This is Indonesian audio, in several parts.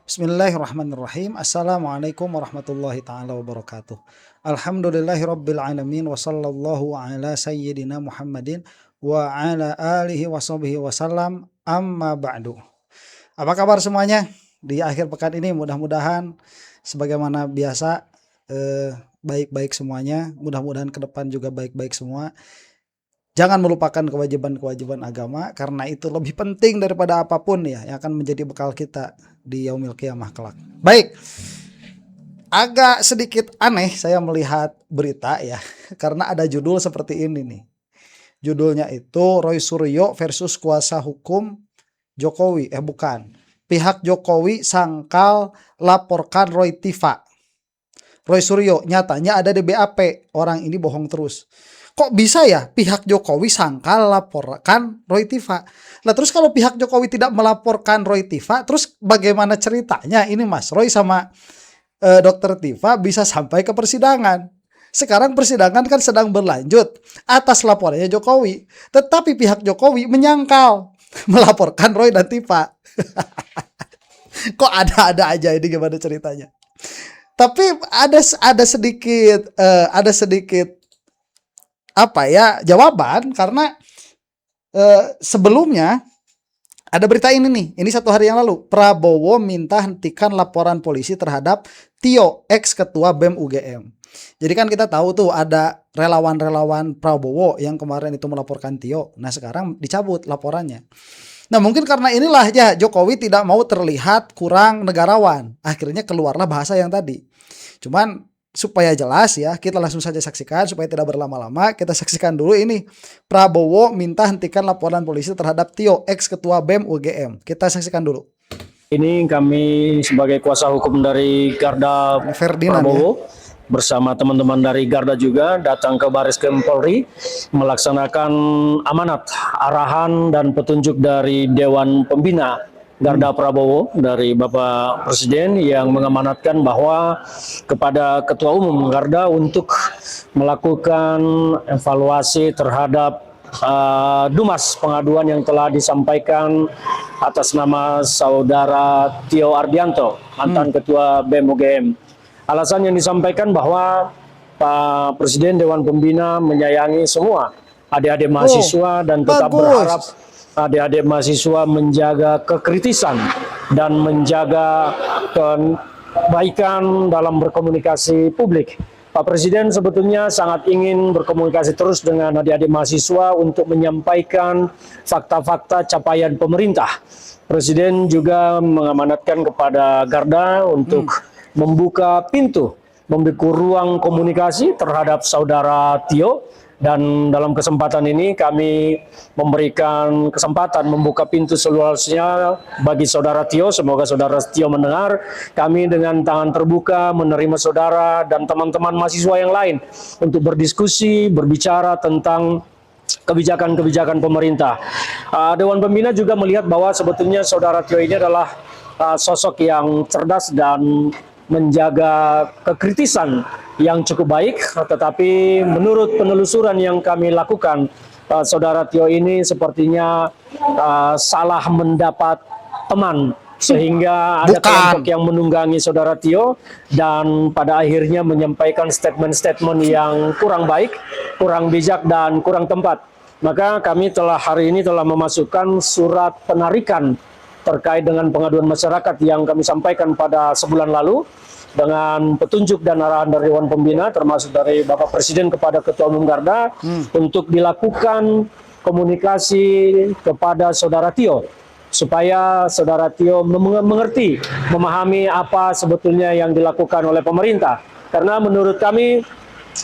Bismillahirrahmanirrahim. Assalamualaikum warahmatullahi taala wabarakatuh. Alhamdulillahirabbil alamin wa sallallahu ala sayyidina Muhammadin wa ala alihi washabihi wasallam. Amma ba'du. Apa kabar semuanya? Di akhir pekan ini mudah-mudahan sebagaimana biasa baik-baik semuanya. Mudah-mudahan ke depan juga baik-baik semua. Jangan melupakan kewajiban-kewajiban agama karena itu lebih penting daripada apapun ya yang akan menjadi bekal kita di yaumil qiyamah kelak. Baik. Agak sedikit aneh saya melihat berita ya karena ada judul seperti ini nih. Judulnya itu Roy Suryo versus kuasa hukum Jokowi. Bukan. Pihak Jokowi sangkal laporkan Roy Tiva. Roy Suryo nyatanya ada di BAP. Orang ini bohong terus. Kok bisa ya pihak Jokowi sangkal laporkan Roy Tiva? Nah terus kalau pihak Jokowi tidak melaporkan Roy Tiva, terus bagaimana ceritanya ini Mas Roy sama Dokter Tiva bisa sampai ke persidangan? Sekarang persidangan kan sedang berlanjut atas laporannya Jokowi. Tetapi pihak Jokowi menyangkal melaporkan Roy dan Tiva. Kok ada-ada aja ini gimana ceritanya? Tapi ada sedikit jawaban karena sebelumnya ada berita ini nih, ini 1 hari yang lalu. Prabowo minta hentikan laporan polisi terhadap Tio, ex ketua BEM UGM. Jadi kan kita tahu tuh ada relawan-relawan Prabowo yang kemarin itu melaporkan Tio. Nah sekarang dicabut laporannya. Nah mungkin karena inilah ya Jokowi tidak mau terlihat kurang negarawan. Akhirnya keluarlah bahasa yang tadi. Cuman supaya jelas ya, kita langsung saja saksikan supaya tidak berlama-lama. Kita saksikan dulu ini. Prabowo minta hentikan laporan polisi terhadap Tio, ex ketua BEM UGM. Kita saksikan dulu. Ini kami sebagai kuasa hukum dari Garda Ferdinand, Prabowo bersama teman-teman dari Garda juga datang ke Baris-Krim Polri melaksanakan amanat, arahan dan petunjuk dari Dewan Pembina Garda Prabowo dari Bapak Presiden yang mengamanatkan bahwa kepada Ketua Umum Garda untuk melakukan evaluasi terhadap Dumas pengaduan yang telah disampaikan atas nama saudara Tio Ardianto, mantan Ketua BEM UGM. Alasan yang disampaikan bahwa Pak Presiden Dewan Pembina menyayangi semua adik-adik mahasiswa dan tetap berharap adik-adik mahasiswa menjaga kekritisan dan menjaga kebaikan dalam berkomunikasi publik. Pak Presiden sebetulnya sangat ingin berkomunikasi terus dengan adik-adik mahasiswa untuk menyampaikan fakta-fakta capaian pemerintah. Presiden juga mengamanatkan kepada Garda untuk membuka pintu, membuka ruang komunikasi terhadap saudara Tio. Dan dalam kesempatan ini kami memberikan kesempatan membuka pintu seluasnya bagi saudara Tio. Semoga saudara Tio mendengar. Kami dengan tangan terbuka menerima saudara dan teman-teman mahasiswa yang lain untuk berdiskusi, berbicara tentang kebijakan-kebijakan pemerintah. Dewan Pembina juga melihat bahwa sebetulnya saudara Tio ini adalah sosok yang cerdas dan menjaga kekritisan yang cukup baik, tetapi menurut penelusuran yang kami lakukan, saudara Tio ini sepertinya salah mendapat teman sehingga ada kelompok yang menunggangi saudara Tio dan pada akhirnya menyampaikan statement-statement yang kurang baik, kurang bijak dan kurang tempat. Maka kami hari ini telah memasukkan surat penarikan terkait dengan pengaduan masyarakat yang kami sampaikan pada sebulan lalu dengan petunjuk dan arahan dari Dewan Pembina termasuk dari Bapak Presiden kepada Ketua Umum Garda untuk dilakukan komunikasi kepada saudara Tio supaya saudara Tio mengerti, memahami apa sebetulnya yang dilakukan oleh pemerintah. Karena menurut kami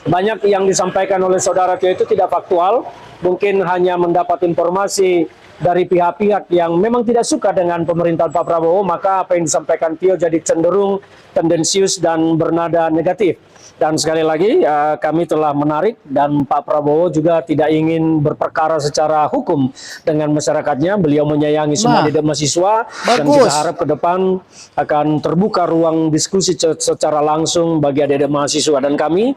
banyak yang disampaikan oleh saudara Tio itu tidak faktual, mungkin hanya mendapat informasi dari pihak-pihak yang memang tidak suka dengan pemerintahan Pak Prabowo, maka apa yang disampaikan Tio jadi cenderung tendensius dan bernada negatif. Dan sekali lagi kami telah menarik dan Pak Prabowo juga tidak ingin berperkara secara hukum dengan masyarakatnya. Beliau menyayangi semua adik mahasiswa dan kita harap ke depan akan terbuka ruang diskusi secara langsung bagi adik-adik mahasiswa. Dan kami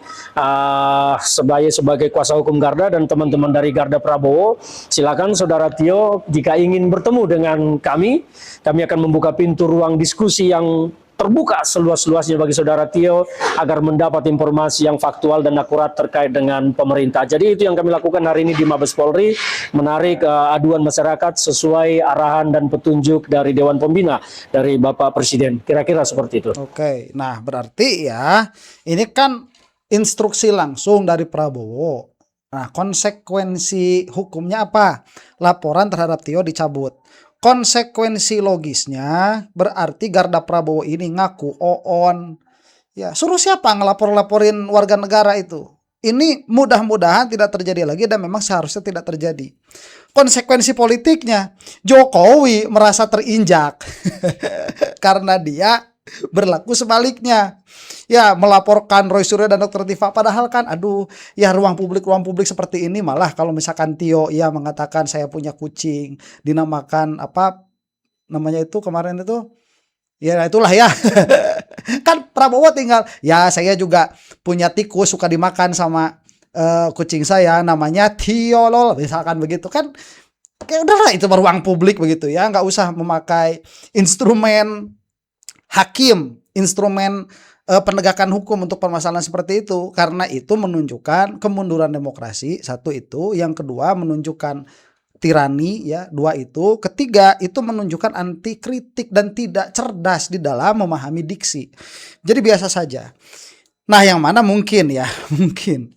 sebagai kuasa hukum Garda dan teman-teman dari Garda Prabowo, silakan saudara Tio Tio jika ingin bertemu dengan kami akan membuka pintu ruang diskusi yang terbuka seluas-luasnya bagi saudara Tio agar mendapat informasi yang faktual dan akurat terkait dengan pemerintah. Jadi itu yang kami lakukan hari ini di Mabes Polri, menarik aduan masyarakat sesuai arahan dan petunjuk dari Dewan Pembina dari Bapak Presiden. Kira-kira seperti itu. Oke, nah berarti ya ini kan instruksi langsung dari Prabowo. Nah, konsekuensi hukumnya apa? Laporan terhadap Tio dicabut. Konsekuensi logisnya berarti Garda Prabowo ini ngaku Oon. Ya, suruh siapa ngelapor-laporin warga negara itu? Ini mudah-mudahan tidak terjadi lagi dan memang seharusnya tidak terjadi. Konsekuensi politiknya, Jokowi merasa terinjak karena dia berlaku sebaliknya. Ya, melaporkan Roy Suryo dan Dr. Tifa, padahal kan ya ruang publik seperti ini malah kalau misalkan Tio ya mengatakan saya punya kucing, dinamakan apa namanya itu kemarin itu, ya itulah ya. Kan Prabowo tinggal, ya saya juga punya tikus suka dimakan sama kucing saya namanya Tio lol, misalkan begitu kan. Kayak udahlah itu ruang publik begitu ya, nggak usah memakai instrumen hakim, instrumen penegakan hukum untuk permasalahan seperti itu, karena itu menunjukkan kemunduran demokrasi. Satu itu, yang kedua menunjukkan tirani ya, dua itu, ketiga itu menunjukkan anti kritik dan tidak cerdas di dalam memahami diksi. Jadi biasa saja. Nah, yang mana mungkin ya, mungkin.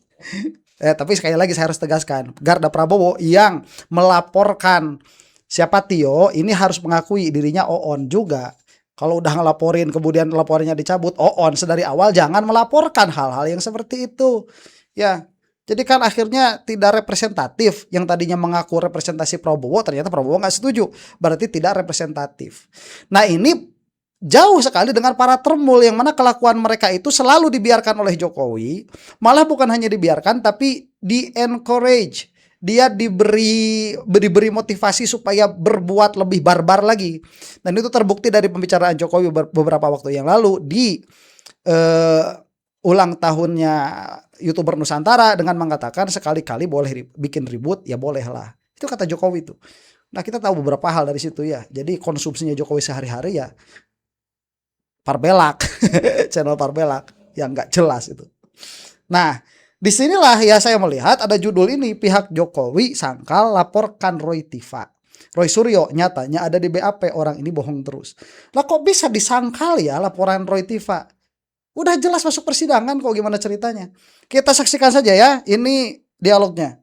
Tapi sekali lagi saya harus tegaskan, Garda Prabowo yang melaporkan siapa Tio ini harus mengakui dirinya Oon juga. Kalau udah ngelaporin kemudian laporannya dicabut, Oon sedari awal jangan melaporkan hal-hal yang seperti itu. Ya, jadi kan akhirnya tidak representatif. Yang tadinya mengaku representasi Prabowo, ternyata Prabowo nggak setuju. Berarti tidak representatif. Nah, ini jauh sekali dengan para termul yang mana kelakuan mereka itu selalu dibiarkan oleh Jokowi. Malah bukan hanya dibiarkan tapi di-encourage. Dia diberi motivasi supaya berbuat lebih barbar lagi. Dan itu terbukti dari pembicaraan Jokowi beberapa waktu yang lalu di ulang tahunnya YouTuber Nusantara dengan mengatakan sekali-kali boleh bikin ribut, ya bolehlah. Itu kata Jokowi itu. Nah, kita tahu beberapa hal dari situ ya. Jadi konsumsinya Jokowi sehari-hari ya Parbelak, channel Parbelak yang nggak jelas itu. Nah, disinilah ya saya melihat ada judul ini, pihak Jokowi sangkal laporkan Roy Tifa. Roy Suryo nyatanya ada di BAP, orang ini bohong terus. Lah kok bisa disangkal ya laporan Roy Tifa? Udah jelas masuk persidangan kok, gimana ceritanya? Kita saksikan saja ya, ini dialognya.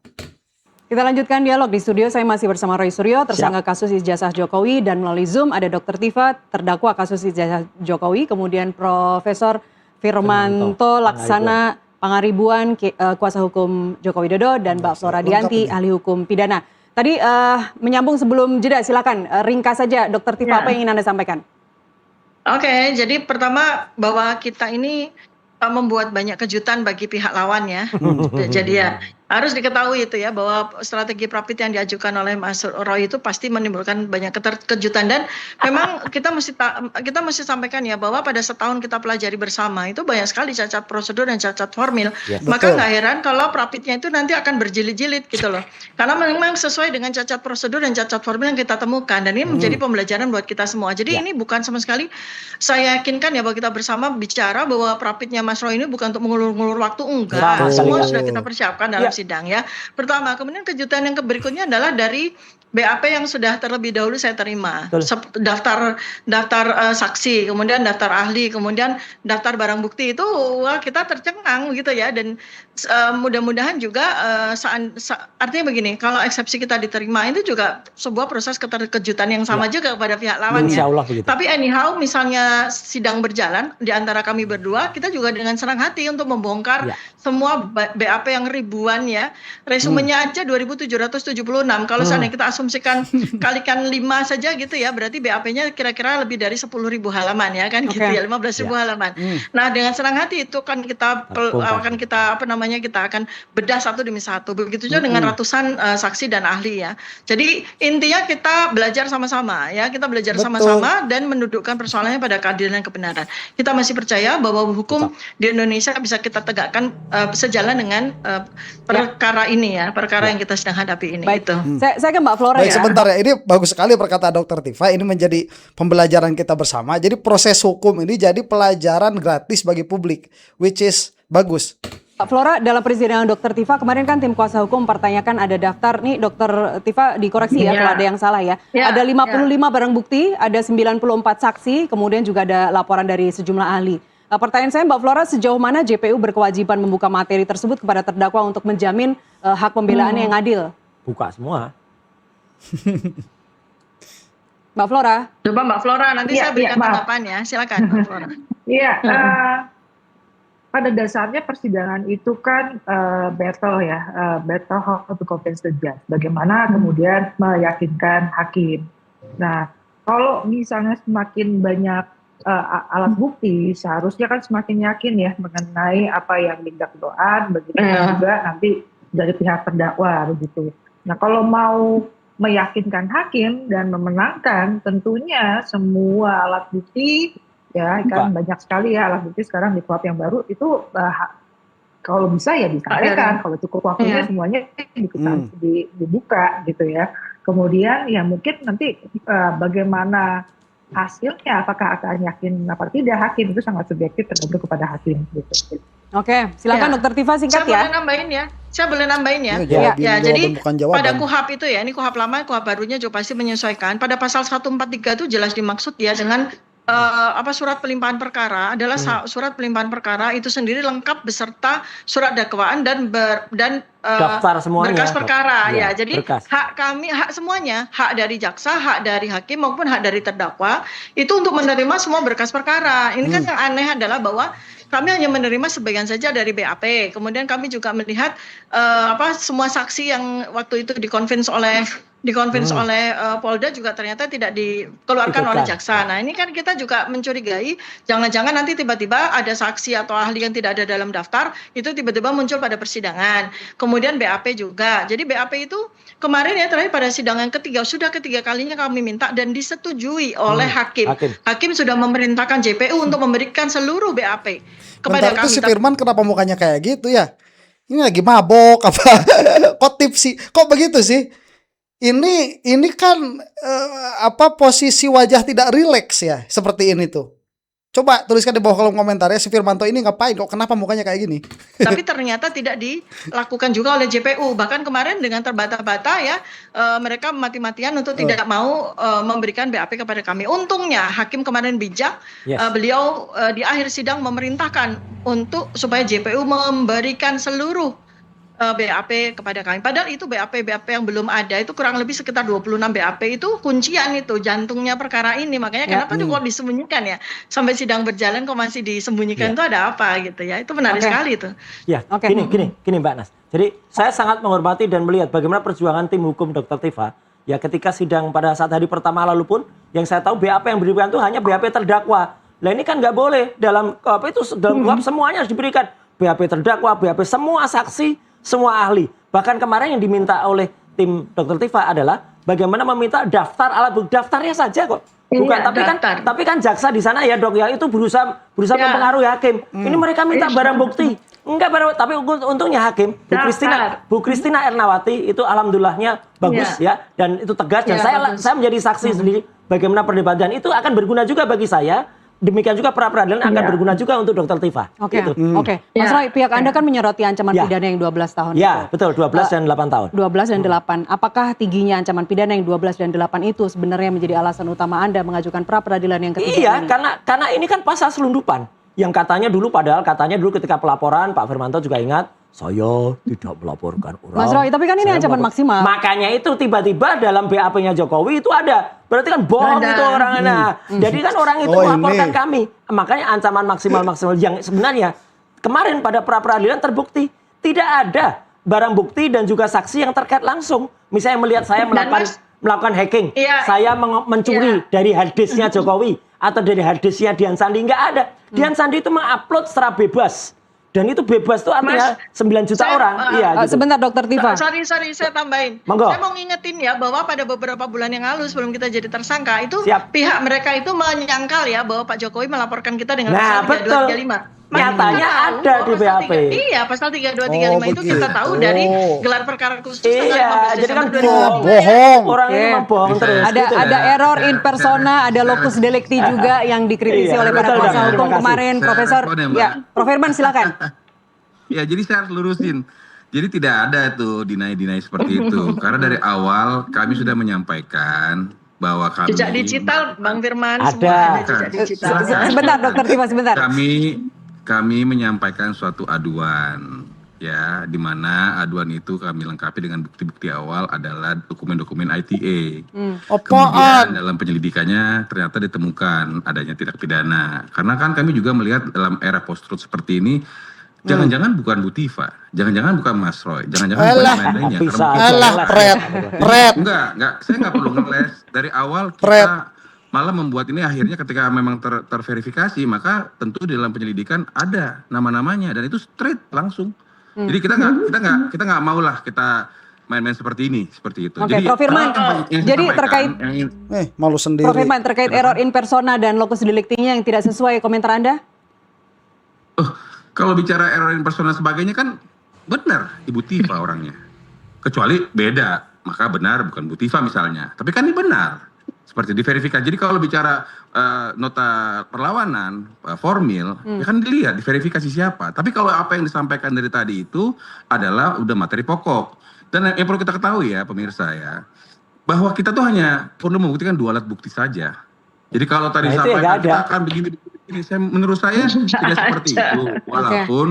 Kita lanjutkan dialog di studio. Saya masih bersama Roy Suryo, tersangka kasus ijazah Jokowi, dan melalui Zoom ada Dr. Tifa, terdakwa kasus ijazah Jokowi, kemudian Profesor Firmanto Laksana Pangaribuan, kuasa hukum Joko Widodo, dan Mbak Flora Dianti, ahli hukum pidana. Tadi menyambung sebelum jeda, silakan ringkas saja Dr. Tifa, apa yang ingin Anda sampaikan? Oke, jadi pertama bahwa kita ini membuat banyak kejutan bagi pihak lawan ya. Jadi ya harus diketahui itu ya bahwa strategi Prapit yang diajukan oleh Mas Roy itu pasti menimbulkan banyak kejutan, dan memang kita mesti sampaikan ya bahwa pada setahun kita pelajari bersama itu banyak sekali cacat prosedur dan cacat formil. Maka nggak heran kalau Prapitnya itu nanti akan berjilid-jilid gitu loh. Karena memang sesuai dengan cacat prosedur dan cacat formil yang kita temukan, dan ini menjadi pembelajaran buat kita semua. Jadi ini bukan sama sekali, saya yakinkan ya bahwa kita bersama bicara bahwa Prapitnya Mas Roy ini bukan untuk mengulur-ngulur waktu, enggak. Semua sudah kita persiapkan dalam sidang ya. Pertama, kemudian kejutan yang berikutnya adalah dari BAP yang sudah terlebih dahulu saya terima. Daftar saksi, kemudian daftar ahli, kemudian daftar barang bukti itu wah kita tercengang gitu ya. Dan mudah-mudahan juga artinya begini, kalau eksepsi kita diterima itu juga sebuah proses keterkejutan yang sama juga kepada pihak lawan ya. Tapi anyhow, misalnya sidang berjalan di antara kami berdua, kita juga dengan senang hati untuk membongkar semua BAP yang ribuan ya. Resumenya aja 2776. Kalau seandainya kita asumsikan kalikan 5 saja gitu ya, berarti BAP-nya kira-kira lebih dari 10.000 halaman ya kan, gitu ya, 15.000 halaman. Nah, dengan senang hati itu kan kita kita akan bedah satu demi satu. Begitu juga dengan ratusan saksi dan ahli ya. Jadi intinya kita belajar sama-sama ya, kita belajar sama-sama dan mendudukkan persoalannya pada keadilan dan kebenaran. Kita masih percaya bahwa hukum di Indonesia bisa kita tegakkan sejalan dengan perkara ini ya, perkara yang kita sedang hadapi ini. Baik, saya ke Mbak Flora. Flora Baik, ya. sebentar ya. Ini bagus sekali perkataan Dokter Tifa. Ini menjadi pembelajaran kita bersama. Jadi proses hukum ini jadi pelajaran gratis bagi publik, which is bagus. Pak Flora, dalam persidangan Dokter Tifa kemarin kan tim kuasa hukum mempertanyakan ada daftar nih Dokter Tifa dikoreksi ya kalau ada yang salah ya. Ada 55 barang bukti, ada 94 saksi, kemudian juga ada laporan dari sejumlah ahli. Pertanyaan saya Mbak Flora, sejauh mana JPU berkewajiban membuka materi tersebut kepada terdakwa untuk menjamin hak pembelaan yang adil? Buka semua. Mbak Flora. Coba Mbak Flora, nanti saya berikan tanggapan ya. Silakan Mbak Flora. Iya, pada dasarnya persidangan itu kan battle ya, battle how to convince the judge. Bagaimana kemudian meyakinkan hakim. Nah, kalau misalnya semakin banyak alat bukti, seharusnya kan semakin yakin ya mengenai apa yang didakwakan, begitu juga nanti dari pihak terdakwa begitu. Nah, kalau mau meyakinkan hakim dan memenangkan, tentunya semua alat bukti ya kan banyak sekali ya alat bukti sekarang di KUHP yang baru itu kalau bisa ya disampaikan, kalau cukup waktunya semuanya dibuka gitu ya. Kemudian ya mungkin nanti bagaimana hasilnya, apakah akan yakin apa tidak hakim itu sangat subjektif tergantung kepada hakim gitu. Oke, silakan Dokter Tifa singkat ya. Saya boleh nambahin ya. Ya, jadi pada KUHP itu ya, ini KUHP lama, KUHP barunya juga pasti menyesuaikan. Pada pasal 143 itu jelas dimaksud ya dengan surat pelimpahan perkara adalah surat pelimpahan perkara itu sendiri lengkap beserta surat dakwaan dan daftar semuanya, berkas perkara ya. Jadi berkas. hak kami, hak semuanya, hak dari jaksa, hak dari hakim maupun hak dari terdakwa itu untuk menerima semua berkas perkara. Ini kan yang aneh adalah bahwa kami hanya menerima sebagian saja dari BAP. Kemudian kami juga melihat semua saksi yang waktu itu dikonvince oleh Polda juga ternyata tidak dikeluarkan oleh jaksa. Nah, ini kan kita juga mencurigai jangan-jangan nanti tiba-tiba ada saksi atau ahli yang tidak ada dalam daftar itu tiba-tiba muncul pada persidangan. Kemudian BAP juga. Jadi BAP itu kemarin ya terakhir pada sidang yang ketiga, sudah ketiga kalinya kami minta dan disetujui oleh hakim. Hakim sudah memerintahkan JPU untuk memberikan seluruh BAP kepada kami. Si Firman kenapa mukanya kayak gitu ya? Ini lagi mabok apa? Kok tipsi? Kok begitu sih? Ini kan posisi wajah tidak rileks ya, seperti ini tuh. Coba tuliskan di bawah kolom komentar ya, si Firmanto ini ngapain kok, kenapa mukanya kayak gini? Tapi ternyata tidak dilakukan juga oleh JPU. Bahkan kemarin dengan terbata-bata ya, mereka mati-matian untuk tidak mau memberikan BAP kepada kami. Untungnya hakim kemarin bijak, beliau di akhir sidang memerintahkan untuk supaya JPU memberikan seluruh BAP kepada kami. Padahal itu BAP yang belum ada itu kurang lebih sekitar 26 BAP itu kuncian itu jantungnya perkara ini. Makanya kenapa kok disembunyikan ya? Sampai sidang berjalan kok masih disembunyikan itu ada apa gitu ya. Itu menarik sekali itu. Ya, gini Mbak Nas. Jadi saya sangat menghormati dan melihat bagaimana perjuangan tim hukum Dr. Tifa ya ketika sidang pada saat hari pertama lalu pun yang saya tahu BAP yang diberikan itu hanya BAP terdakwa. Lah ini kan nggak boleh dalam dalam KUHP semuanya harus diberikan BAP terdakwa, BAP semua saksi, semua ahli. Bahkan kemarin yang diminta oleh tim Dr. Tifa adalah bagaimana meminta daftar alat bukti, daftarnya saja kok. Bukan, tapi kan jaksa di sana ya Dok ya itu berusaha mempengaruhi hakim. Ini mereka minta barang bukti. Tapi untungnya hakim Bu Kristina Ernawati itu alhamdulillahnya bagus ya dan itu tegas dan saya menjadi saksi sendiri bagaimana perdebatan itu akan berguna juga bagi saya. Demikian juga pra-peradilan akan berguna juga untuk Dr. Tifa. Oke. Mas Roy, pihak Anda kan menyoroti ancaman pidana yang 12 tahun itu. Ya, betul, 12 dan 8 tahun. 12 dan 8. Apakah tingginya ancaman pidana yang 12 dan 8 itu sebenarnya menjadi alasan utama Anda mengajukan pra-peradilan yang ketiga Iya, ini? karena ini kan pasal selundupan. Yang katanya dulu ketika pelaporan Pak Firmanto juga ingat, saya tidak melaporkan orang. Mas Roy, tapi kan ini ancaman maksimal. Makanya itu tiba-tiba dalam BAP-nya Jokowi itu ada. Berarti kan bohong itu orangnya. Jadi kan orang itu melaporkan kami. Makanya ancaman maksimal yang sebenarnya kemarin pada pra-peradilan terbukti tidak ada barang bukti dan juga saksi yang terkait langsung. Misalnya melihat saya melakukan hacking, saya mencuri dari harddisknya Jokowi atau dari harddisknya Dian Sandi, nggak ada. Dian Sandi itu mengupload secara bebas. Dan itu bebas itu artinya 9 juta orang. Gitu. Sebentar Dr. Tifa. Sorry saya tambahin. Monggo. Saya mau ngingetin ya bahwa pada beberapa bulan yang lalu sebelum kita jadi tersangka itu pihak mereka itu menyangkal ya bahwa Pak Jokowi melaporkan kita dengan pasal 3235. nyatanya tahu, ada di pasal BAP. Iya, pasal 3235 itu kita tahu begitu. dari gelar perkara khusus tanggal Iya, 15 jadi kan Desember bohong. Orang ini Oke. memang bohong Bisa. terus. Ada gitu. ada error in persona, ada locus delicti juga yang dikritisi Iya, oleh para betul, kuasa Mbak. hukum Terima kasih. kemarin, Saya Profesor. respon ya, Mbak. Ya, Prof Firman silakan. Ya, jadi saya harus lurusin. Jadi tidak ada tuh deny seperti itu. Karena dari awal kami sudah menyampaikan bahwa kami jejak digital, Bang Firman, Ada. semua ada jejak digital. Sebentar, Dokter Tifa, sebentar. kami menyampaikan suatu aduan, ya, di mana aduan itu kami lengkapi dengan bukti-bukti awal adalah dokumen-dokumen ITA. Kemudian dalam penyelidikannya ternyata ditemukan adanya tindak pidana. Karena kan kami juga melihat dalam era post-truth seperti ini, jangan-jangan bukan Bu Tifa, jangan-jangan bukan Mas Roy, jangan-jangan bukan Alah. yang lainnya. Bisa. Alah, pret. Enggak, saya nggak perlu ngeles. Dari awal Pret. kita malah membuat ini akhirnya ketika memang terverifikasi, maka tentu di dalam penyelidikan ada nama-namanya dan itu straight langsung. Jadi kita nggak mau lah kita main-main seperti ini, seperti itu. Oke, Prof Firman. yang saya Jadi sampaikan, terkait Malu sendiri. Prof Firman terkait error in persona dan locus delictinya yang tidak sesuai, komentar Anda? kalau bicara error in persona sebagainya kan benar Ibu Tifa orangnya. Kecuali beda, maka benar bukan Bu Tifa misalnya. Tapi kan ini benar. Seperti diverifikasi. Jadi kalau bicara nota perlawanan formil, ya kan dilihat diverifikasi siapa. Tapi kalau apa yang disampaikan dari tadi itu adalah udah materi pokok. Dan yang perlu kita ketahui ya pemirsa ya, bahwa kita tuh hanya perlu membuktikan 2 alat bukti saja. Jadi kalau tadi Nah, itu ya disampaikan nggak ada. kita akan begini, menurut saya tidak seperti itu. Walaupun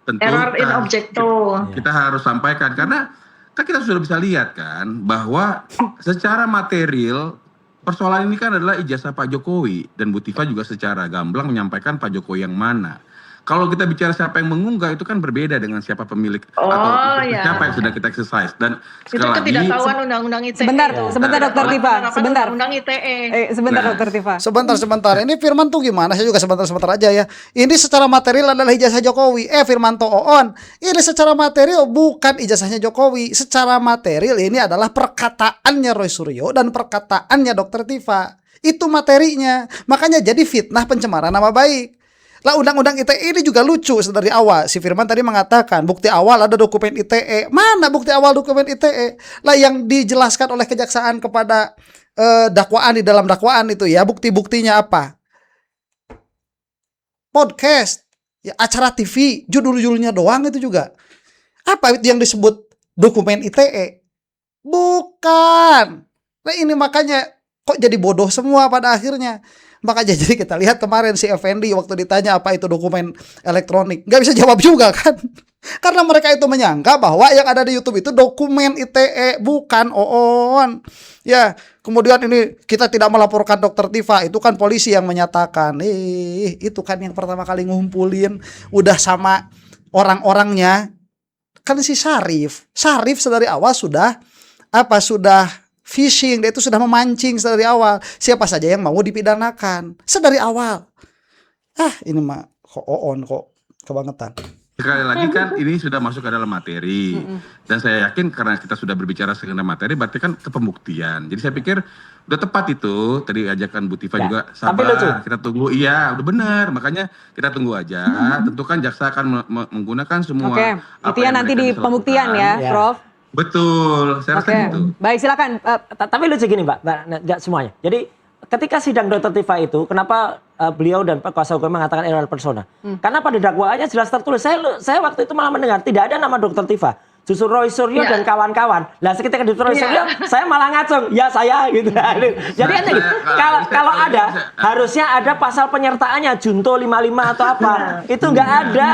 tentu Error in objecto. kita harus sampaikan karena kan kita sudah bisa lihat kan bahwa secara material persoalan ini kan adalah ijazah Pak Jokowi dan Bu Tifa juga secara gamblang menyampaikan Pak Jokowi yang mana. Kalau kita bicara siapa yang mengunggah itu kan berbeda dengan siapa pemilik atau iya. siapa yang sudah kita exercise dan Itu sekali lagi ketidaktahuan undang-undang ITE. Sebentar, itu. sebentar, Dokter Tifa, Penerapan sebentar. Undang-undang ITE. Sebentar, Nah. Dokter Tifa. Sebentar. Ini Firman tuh gimana? Saya juga sebentar aja ya. Ini secara material adalah ijazah Jokowi. Firmanto Oon. Ini secara material bukan ijazahnya Jokowi. Secara material ini adalah perkataannya Roy Suryo dan perkataannya Dokter Tifa. Itu materinya. Makanya jadi fitnah pencemaran nama baik. Lah undang-undang ITE ini juga lucu dari awal. Si Firman tadi mengatakan bukti awal ada dokumen ITE. Mana bukti awal dokumen ITE? Lah yang dijelaskan oleh kejaksaan kepada dakwaan di dalam dakwaan itu ya bukti-buktinya apa? Podcast, ya acara TV, judul-judulnya doang itu juga. Apa itu yang disebut dokumen ITE? Bukan. Nah ini makanya kok jadi bodoh semua pada akhirnya. Makanya jadi kita lihat kemarin si Effendi waktu ditanya apa itu dokumen elektronik, nggak bisa jawab juga kan. Karena mereka itu menyangka bahwa yang ada di YouTube itu dokumen ITE, bukan Oon. Ya, kemudian ini kita tidak melaporkan Dokter Tifa, itu kan polisi yang menyatakan. Itu kan yang pertama kali ngumpulin udah sama orang-orangnya. Kan si Syarif sedari awal sudah fishing, dia itu sudah memancing sedari awal. Siapa saja yang mau dipidanakan sedari awal. Ini mah kok Oon kok kebangetan. sekali lagi kan ini sudah masuk ke dalam materi dan saya yakin karena kita sudah berbicara mengenai materi berarti kan ke pembuktian. Jadi saya pikir udah tepat itu tadi ajakan Bu Tifa Ya, juga tapi lucu. sabar kita tunggu. Iya udah benar, makanya kita tunggu aja. Tentu kan jaksa akan menggunakan semua Oke, apa itu ya yang nanti mereka di bisa pembuktian lakukan. ya, Ya. Prof. Betul, saya rasa Oke, gitu. baik silakan. Tapi lucu gini Mbak, nggak semuanya. Jadi ketika sidang Dr. Tifa itu, kenapa beliau dan Pak Kuasa Hukum mengatakan error persona? Karena pada dakwaannya jelas tertulis. Saya waktu itu malah mendengar tidak ada nama Dr. Tifa. Justru Roy Suryo dan kawan-kawan. Lah ketika Dr. Roy Suryo, saya malah ngacung. Ya saya gitu. Jadi Nah, gitu. Kalau ada, bisa. harusnya ada pasal penyertaannya Junto 55 atau apa. Itu nggak ada.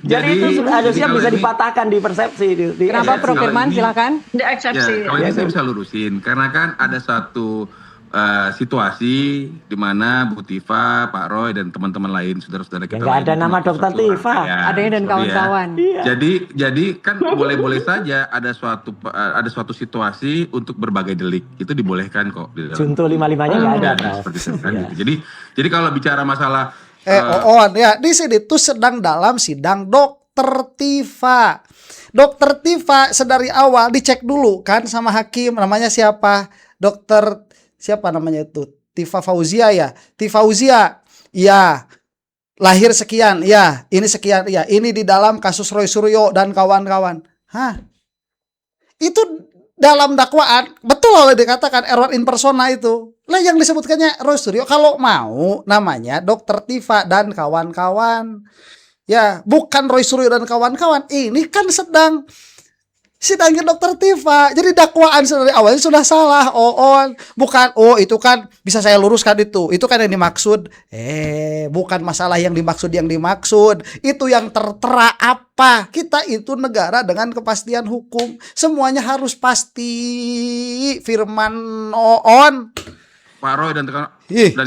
Jadi itu harusnya kalau bisa ini- dipatahkan di persepsi. Kenapa Iya, Prof kalau Firman? ini- Silakan. Di eksepsi. Ya, kalau ini saya bisa lurusin karena kan ada satu situasi di mana Bu Tifa, Pak Roy dan teman-teman lain saudara-saudara kita. Ya, nggak lain ada itu nama melakukan Dr. suatu Tifa. rangkaian. Adanya dan Sorry ya. kawan-kawan. Jadi kan boleh-boleh saja ada suatu situasi untuk berbagai delik itu dibolehkan kok di dalam. Junto 55-nya nggak ada. Dan Prof. seperti itu kan gitu. Jadi kalau bicara masalah Oon ya di sini tuh sedang dalam sidang Dokter Tifa. Dokter Tifa sedari awal dicek dulu kan sama hakim namanya siapa? Dokter siapa namanya itu? Tifa Fauzia ya. Tifa Fauzia. Ya. lahir sekian, ya ini sekian, ya ini di dalam kasus Roy Suryo dan kawan-kawan. Hah? Itu dalam dakwaan betul oleh dikatakan error in persona itu. Lah yang disebutkannya Roy Suryo, kalau mau namanya Dr. Tifa dan kawan-kawan. Ya, bukan Roy Suryo dan kawan-kawan. Ini kan sedang sidangnya Dr. Tifa. Jadi dakwaan dari awalnya sudah salah. Bukan. Oh, itu kan bisa saya luruskan itu. Itu kan yang dimaksud. Bukan masalah yang dimaksud. Itu yang tertera apa? Kita itu negara dengan kepastian hukum. Semuanya harus pasti. Firman Oon. Pak Roy dan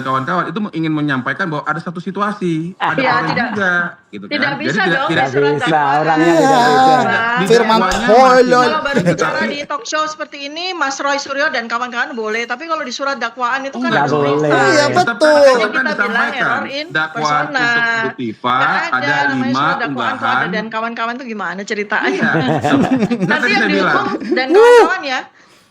kawan-kawan itu ingin menyampaikan bahwa ada satu situasi, ada orang juga, gitu kan. Tidak bisa Jadi dong. tidak surat bisa, dakwaan. orangnya tidak bisa. Firman Tolol. Kalau baru bicara di talk show seperti ini, Mas Roy Suryo dan kawan-kawan boleh. Tapi kalau di surat dakwaan itu kan Nggak harus boleh. perintah. Iya, Tetap betul. kan Kita bilang disampaikan error in dakwaan persona. untuk Bu Tifa Nggak ada namanya 5 surat dakwaan tuh ada unggahan. dan kawan-kawan tuh gimana ceritanya? Iya. Nanti Tadi yang saya bilang, dihukum dan kawan-kawan ya.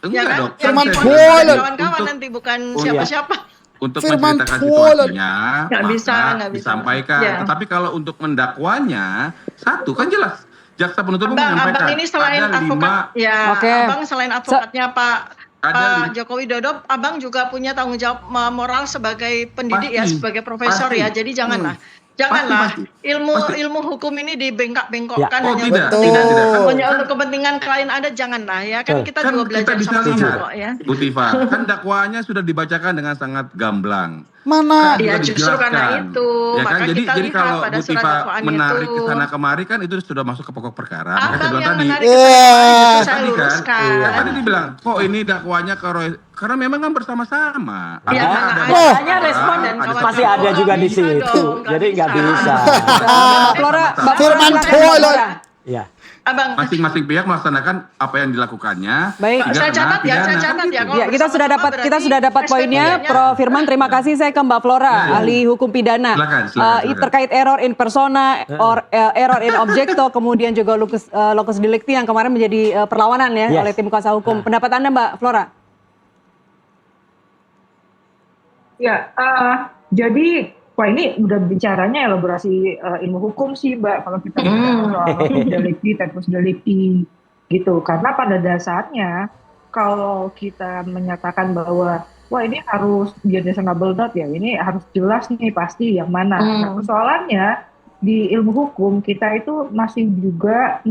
enggak kan? dok. Yang Firman dihukum Tolol. dan kawan-kawan Untuk- nanti bukan Oh, iya. siapa-siapa. Untuk Firman menceritakan Tolol. situasinya, Nggak maka bisa, nggak bisa. disampaikan. Ya. Tetapi kalau untuk mendakwanya, satu kan jelas. Jaksa penuntut umum menyampaikan Abang ini selain ada 5 advokat, ya, Oke. abang selain advokatnya Pak Ada Joko Widodo, abang juga punya tanggung jawab moral sebagai pendidik ya, Pasti. sebagai profesor Pasti. ya. Jadi janganlah Pasti. ilmu hukum ini dibengkak-bengkokkan Oh, hanya tidak. Betul. hanya untuk kepentingan klien ada, janganlah ya. Kan kita Kan juga belajar kita bisa sama-sama lihat, kok ya. Bu Tifa, kan dakwaannya sudah dibacakan dengan sangat gamblang. Mana? Iya, Sudah justru dijelaskan. karena itu. Ya kan? Maka Jadi kita lihat kalau pada Bu surat Tifa dakwaan menarik itu. ke sana kemari kan itu sudah masuk ke pokok perkara. Maka saya Abang bilang yang tadi, menarik ke sana kemarin, itu saya tadi kan, luruskan. tadi dibilang, kok ini dakwanya ke Roy, karena memang kan bersama-sama. Iya, Artinya karena ada ada- hanya respon dan kawan-kawan. masih ada juga di Nggak situ. bisa dong, nggak Jadi nggak bisa. bisa. Mbak Flora, Mbak Flora, Firman silakan, Mbak Tolol. Flora. Ya. Abang, Masing-masing pihak melaksanakan apa yang dilakukannya. Baik. tidak Saya kena catat ya, saya pidana, catat kan ya. gitu. Kalau Ya, kita sudah bersama-sama dapat berarti poinnya, SPP-nya. Prof Firman. Terima kasih. Saya ke Mbak Flora, ahli hukum pidana. Silakan. Terkait error in persona, error in objecto, kemudian juga locus delicti yang kemarin menjadi perlawanan ya Yes. oleh tim kuasa hukum. Pendapat Anda, Mbak Flora? Ya, jadi wah ini udah bicaranya elaborasi ilmu hukum sih Mbak, kalau kita bicara soal locus delicti, tempus delicti gitu. Karena pada dasarnya kalau kita menyatakan bahwa wah ini harus reasonable doubt ya, ini harus jelas nih pasti yang mana. Nah, persoalannya di ilmu hukum kita itu masih juga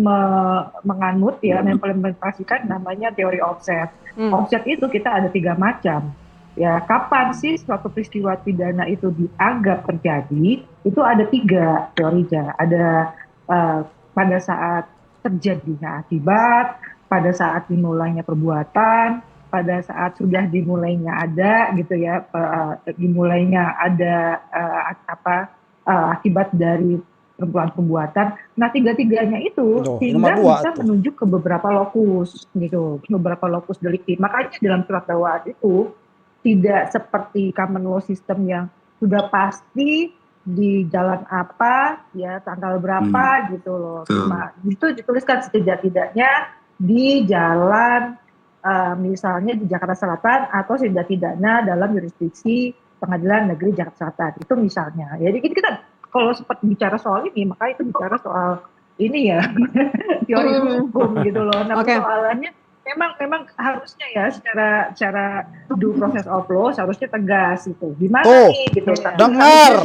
menganut ya, mengimplementasikan namanya teori offset. Offset itu kita ada 3 macam. Ya, kapan sih suatu peristiwa pidana itu dianggap terjadi? Itu ada 3 teorinya. Ada pada saat terjadinya akibat, pada saat dimulainya perbuatan, pada saat sudah dimulainya ada gitu ya, dimulainya ada akibat dari perbuatan. Nah, 3-tiganya itu sehingga bisa menunjuk ke beberapa lokus gitu, beberapa lokus delikti. Makanya dalam surat dakwaan itu tidak seperti common law system yang sudah pasti di jalan apa, ya tanggal berapa gitu loh. Cuma itu dituliskan setidak-tidaknya di jalan misalnya di Jakarta Selatan atau setidak-tidaknya dalam jurisdiksi Pengadilan Negeri Jakarta Selatan. Itu misalnya. Jadi kita kalau seperti bicara soal ini, maka itu bicara soal ini ya teori hukum gitu loh. Nah, persoalannya memang harusnya ya secara due process of law seharusnya tegas gitu. Gimana nih gitu. Dengar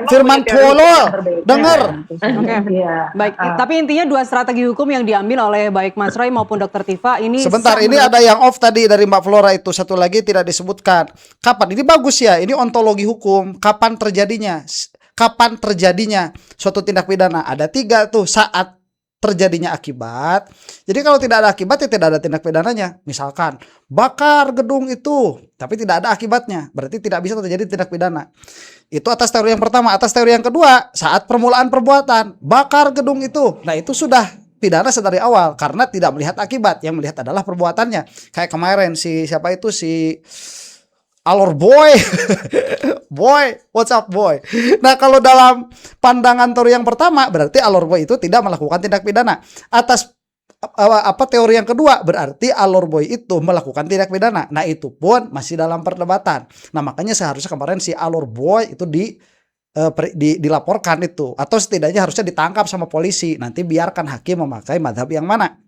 Firman Tolol, dengar. Oke. Baik, tapi intinya 2 strategi hukum yang diambil oleh baik Mas Roy maupun Dr. Tifa ini. Sebentar, ini ada yang off tadi dari Mbak Flora itu, satu lagi tidak disebutkan. Kapan? Ini bagus ya, ini ontologi hukum. Kapan terjadinya? Kapan terjadinya suatu tindak pidana? Ada 3 tuh, saat terjadinya akibat. Jadi kalau tidak ada akibat ya tidak ada tindak pidananya. Misalkan bakar gedung itu tapi tidak ada akibatnya, berarti tidak bisa terjadi tindak pidana. Itu atas teori yang pertama. Atas teori yang kedua, saat permulaan perbuatan bakar gedung itu, nah itu sudah pidana sedari awal karena tidak melihat akibat, yang melihat adalah perbuatannya. Kayak kemarin si Alor Boy, boy, what's up boy? Nah kalau dalam pandangan teori yang pertama berarti Alor Boy itu tidak melakukan tindak pidana. Atas teori yang kedua berarti Alor Boy itu melakukan tindak pidana. Nah itu pun masih dalam perdebatan. Nah makanya seharusnya kemarin si Alor Boy itu dilaporkan itu, atau setidaknya harusnya ditangkap sama polisi. Nanti biarkan hakim memakai madhab yang mana.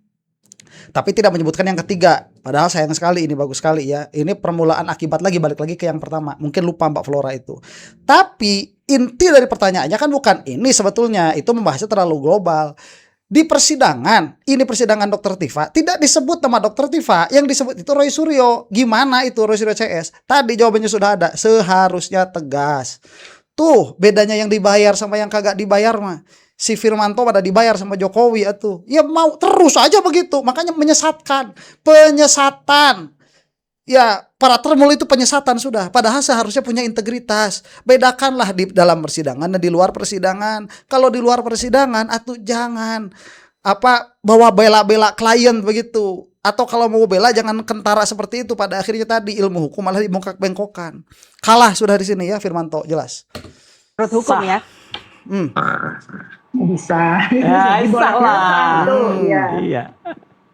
Tapi tidak menyebutkan yang ketiga. Padahal sayang sekali, ini bagus sekali ya. Ini permulaan akibat lagi, balik lagi ke yang pertama. Mungkin lupa Mbak Flora itu. Tapi inti dari pertanyaannya kan bukan ini sebetulnya. Itu membahasnya terlalu global. Di persidangan, ini persidangan Dr. Tifa, tidak disebut nama Dr. Tifa. Yang disebut itu Roy Suryo. Gimana itu Roy Suryo CS? Tadi jawabannya sudah ada. Seharusnya tegas. Tuh bedanya yang dibayar sama yang kagak dibayar mah. Si Firmanto pada dibayar sama Jokowi atuh. Ya mau terus aja begitu. Makanya menyesatkan. Penyesatan. Ya, para termul itu penyesatan sudah. Padahal seharusnya punya integritas. Bedakanlah di dalam persidangan dan di luar persidangan. Kalau di luar persidangan, atuh jangan bawa bela-bela klien begitu. Atau kalau mau bela jangan kentara seperti itu. Pada akhirnya tadi ilmu hukum malah dibengkok-bengkokan. Kalah sudah di sini ya Firmanto, jelas. Menurut hukum ya. Bisa. Ya, bisa lah. Iya.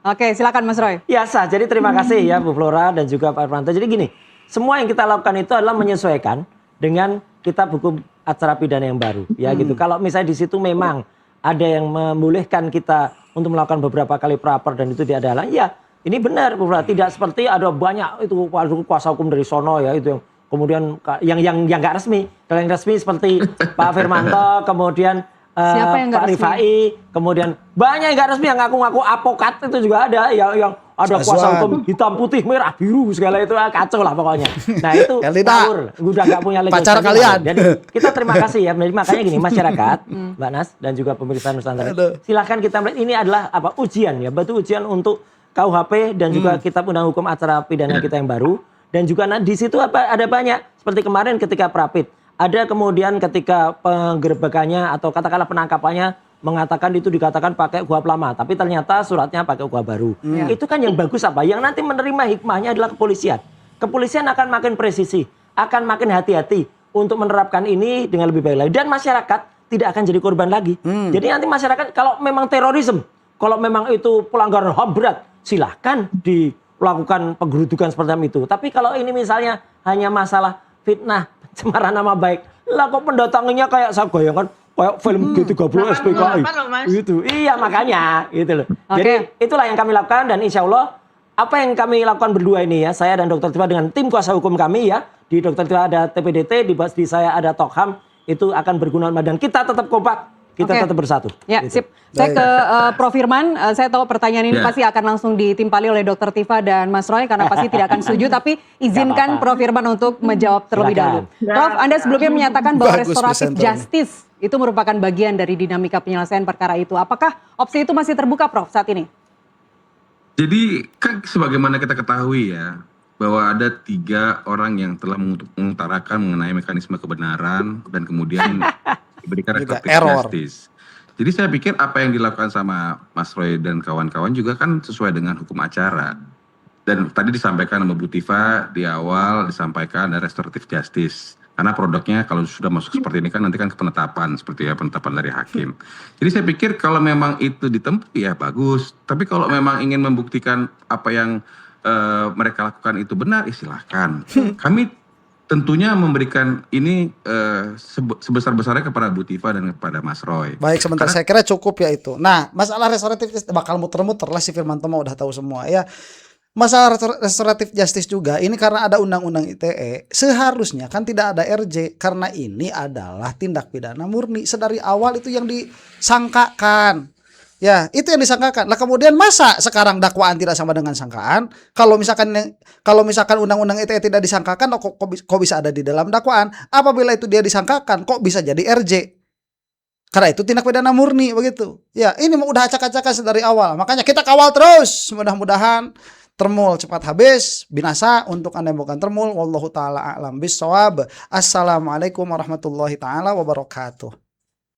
Oke, silakan Mas Roy. Ya sah. Jadi terima kasih ya Bu Flora dan juga Pak Irvanto. Jadi gini, semua yang kita lakukan itu adalah menyesuaikan dengan kitab hukum acara pidana yang baru. Ya gitu. Kalau misalnya di situ memang ada yang membolehkan kita untuk melakukan beberapa kali praper dan itu tidak ada, ya ini benar Bu Flora. Tidak seperti ada banyak itu kuasa hukum dari sono ya itu yang kemudian yang nggak resmi. Kalau yang resmi seperti Pak Firmanto, kemudian Siapa yang Pak Rifai, kemudian banyak yang nggak resmi yang ngaku-ngaku apokat itu juga ada, yang ada kuasa hukum hitam putih merah biru segala itu kacau lah pokoknya. Nah itu ngawur, udah nggak punya legal pacar standing. kalian. Jadi kita terima kasih ya. Makanya gini masyarakat, Mbak Nas dan juga pemirsa Nusantara, silahkan kita melihat ini adalah ujian ya, batu ujian untuk KUHP dan juga kitab undang hukum acara pidana kita yang baru. Dan juga di situ ada banyak seperti kemarin ketika Prapit. Ada kemudian ketika penggerbekannya atau katakanlah penangkapannya mengatakan itu dikatakan pakai KUHP lama, tapi ternyata suratnya pakai KUHP baru. Itu kan yang bagus Yang nanti menerima hikmahnya adalah kepolisian. Kepolisian akan makin presisi, akan makin hati-hati untuk menerapkan ini dengan lebih baik lagi. Dan masyarakat tidak akan jadi korban lagi. Jadi nanti masyarakat kalau memang terorisme, kalau memang itu pelanggaran HAM berat, silahkan dilakukan penggerudukan seperti itu. Tapi kalau ini misalnya hanya masalah fitnah, cemaran nama baik. Lah kok pendatangannya kayak saya bayangkan kayak film G30 SPKI. Gitu. Iya makanya gitu loh. Jadi itulah yang kami lakukan dan insya Allah apa yang kami lakukan berdua ini ya, saya dan Dr. Tifa dengan tim kuasa hukum kami ya. Di Dr. Tifa ada TPDT, di saya ada Tokham, itu akan berguna dan kita tetap kompak. Kita tetap bersatu. Ya, gitu. Sip. Saya ke Prof. Firman. Saya tahu pertanyaan ini pasti akan langsung ditimpali oleh Dr. Tifa dan Mas Roy karena pasti tidak akan setuju. Tapi izinkan Prof. Firman untuk menjawab terlebih dahulu. Prof, Anda sebelumnya menyatakan bahwa restoratif justice itu merupakan bagian dari dinamika penyelesaian perkara itu. Apakah opsi itu masih terbuka, Prof, saat ini? Jadi kan sebagaimana kita ketahui ya, bahwa ada 3 orang yang telah mengutarakan mengenai mekanisme kebenaran dan kemudian diberikan restoratif justice. Jadi saya pikir apa yang dilakukan sama Mas Roy dan kawan-kawan juga kan sesuai dengan hukum acara. Dan tadi disampaikan sama Bu Tifa di awal disampaikan ada restoratif justice. Karena produknya kalau sudah masuk seperti ini kan nanti kan penetapan seperti ya penetapan dari hakim. Jadi saya pikir kalau memang itu ditempuh ya bagus. Tapi kalau memang ingin membuktikan apa yang mereka lakukan itu benar, ya silahkan. Kami tentunya memberikan ini sebesar-besarnya kepada Bu Tifa dan kepada Mas Roy. Baik, sebentar. Saya kira cukup ya itu. Nah, masalah restoratif bakal muter-muter lah, si Firmanto mah udah tahu semua ya. Masalah restoratif justice juga, ini karena ada undang-undang ITE, seharusnya kan tidak ada RJ. Karena ini adalah tindak pidana murni. Sedari awal itu yang disangkakan. Ya, itu yang disangkakan. Lah kemudian masa sekarang dakwaan tidak sama dengan sangkaan? Kalau misalkan undang-undang ITE tidak disangkakan, kok bisa ada di dalam dakwaan? Apabila itu dia disangkakan, kok bisa jadi RJ? Karena itu tindak pidana murni begitu. Ya, ini udah acak-acakan dari awal. Makanya kita kawal terus. Mudah-mudahan termul cepat habis, binasa untuk Anda yang bukan termul. Wallahu taala a'lam bissawab. Assalamualaikum warahmatullahi taala wabarakatuh.